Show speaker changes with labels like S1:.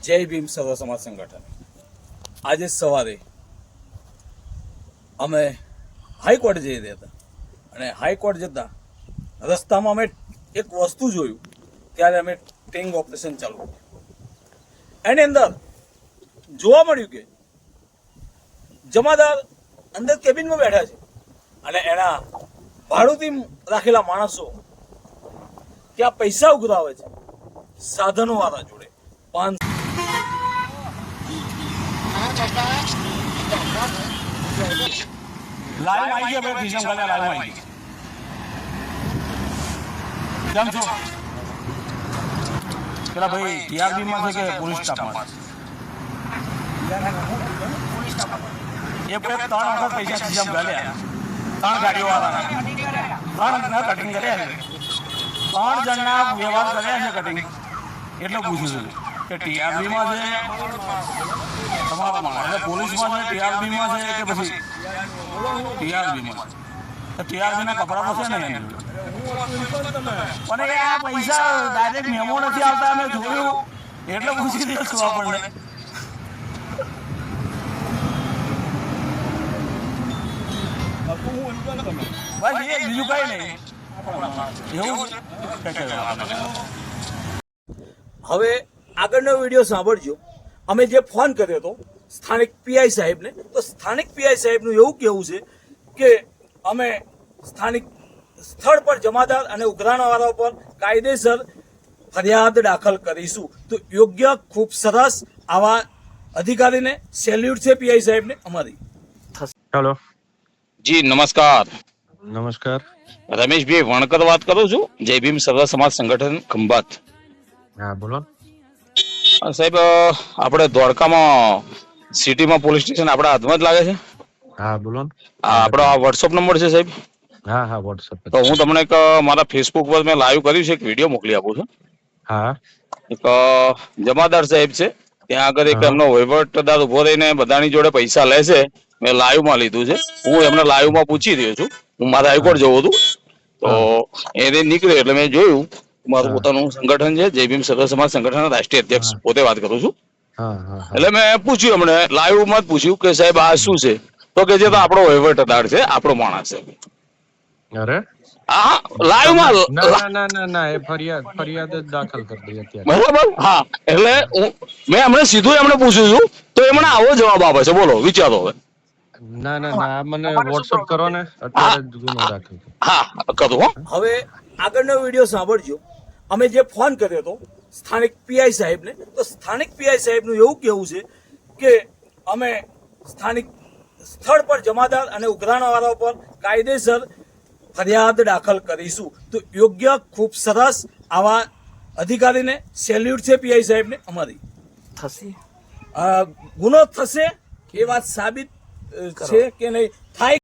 S1: જય ભીમ સર્વ સમાજ સંગઠન આજે સવારે અમે હાઈકોર્ટ જઈ રહ્યા હતા અને હાઈકોર્ટ જતા રસ્તામાં અમે એક વસ્તુ જોયું ત્યારે અમે ટિંગ ઓપરેશન ચાલુ કર્યું. એની અંદર જોવા મળ્યું કે જમાદાર અંદર કેબિનમાં બેઠા છે અને એના ભાડુતી રાખેલા માણસો ત્યાં પૈસા ઉઘરાવે છે સાધનો વાળા જોડે.
S2: લાઈવ આવી ગયા ભાઈ ખીસમ કાલે લાઈવ આવી કેમ છો પેલા ભાઈ ટીઆરબી માં છે કે પોલીસ સ્ટાફમાં એ ભાઈ 3 વખત પૈસા ખીસમ ગાલ્યા 3 ગાડીઓ વાળા 3 કટિંગ કર્યા છે 3 જણના વ્યવહાર કર્યા છે કટિંગ એટલે પૂછ્યું છું કે ટીઆરબી માં છે તમારામાં એટલે પોલીસમાં છે ટીઆરબી માં છે કે પછી ટીઆરબીમાં ટીઆરબી ના કપડા તો છે ને પણ એ આ પૈસા ડાયરેક્ટ મેમો નથી આવતા અમે જોયું એટલે પૂછી દઈશું આપણને બસ એ બીજું કઈ નહીં એવું.
S1: હવે આગળનો વિડીયો સાંભળજો. અમે જે ફોન કર્યો હતો સ્થાનિક પીઆઈ સાહેબને, તો સ્થાનિક પીઆઈ સાહેબનું એવું કહેવું છે કે અમે સ્થાનિક સ્થળ પર જમાદાર અને ઉઘરાણાવાળા પર કાયદેસર ફરિયાદ દાખલ કરીશું. તો યોગ્ય, ખૂબ સરસ, આવા અધિકારીને સેલ્યુટ છે પીઆઈ સાહેબને અમારી.
S3: હેલો
S4: જી નમસ્કાર.
S3: નમસ્કાર.
S4: રમેશભાઈ વણકર વાત કરું છું, જય ભીમ સર્વ સમાજ સંગઠન ખંભાત.
S3: હા બોલો.
S4: સાહેબ આપણે ધોળકામાં સિટીમાં પોલીસ સ્ટેશન આપણા હાથમાં જ લાગે છે.
S3: હા બોલો.
S4: આપણો આ વોટ્સઅપ નંબર છે સાહેબ.
S3: હા હા વોટ્સઅપ.
S4: તો હું તમને એક મારા ફેસબુક પર મેં લાઈવ કર્યું છે, એક વિડીયો મોકલી આપું છું.
S3: હા.
S4: એક જમાદાર સાહેબ છે, ત્યાં આગળ એક એમનો વહીવટદાર ઉભો રહીને બધાની જોડે પૈસા લે છે. મેં લાઈવ માં લીધું છે, હું એમને લાઈવ માં પૂછી રહ્યો છું. હું મારે હાઈકોર્ટ જવું હતું તો એને નીકળ્યો એટલે મેં જોયું. મારું પોતાનું સંગઠન છે જય ભીમ સર્વ સમાજ સંગઠન રાષ્ટ્રીય અધ્યક્ષ પોતે વાત કરું છું. એટલે મેં પૂછ્યું, એમને લાઈવ માં જ પૂછ્યું કે સાહેબ આ શું છે, તો કે જે તો આપણો વહીવટદાર છે, આપણો માણસ છે.
S3: અરે
S4: હા લાઈવ માં
S3: ના ના ના ના એ ફરિયાદ જ દાખલ કરી દઈ અત્યારે.
S4: બરાબર. હા એટલે મેં એમને સીધું એમને પૂછ્યું છું તો એમણે આવો જવાબ આપે છે. બોલો વિચારો હવે.
S3: ના ના ના મને વોટ્સઅપ કરો ને અત્યારે જ ગુનો દાખલ કરો.
S4: હા કરું હો.
S1: હવે આગળનો વિડીયો સાંભળજો. અમે જે ફોન કર્યો હતો સ્થાનિક પીઆઈ સાહેબને, તો સ્થાનિક પીઆઈ સાહેબનું એવું કહેવું છે કે અમે સ્થાનિક સ્થળ પર જમાદાર અને ઉઘરાણાવાળા પર કાયદેસર ફરિયાદ દાખલ કરીશું. તો યોગ્ય, ખૂબ સરસ, આવા અધિકારીને સેલ્યુટ છે પીઆઈ સાહેબને અમારી. થશે ગુનો થશે એ વાત સાબિત છે કે નહીં થાય.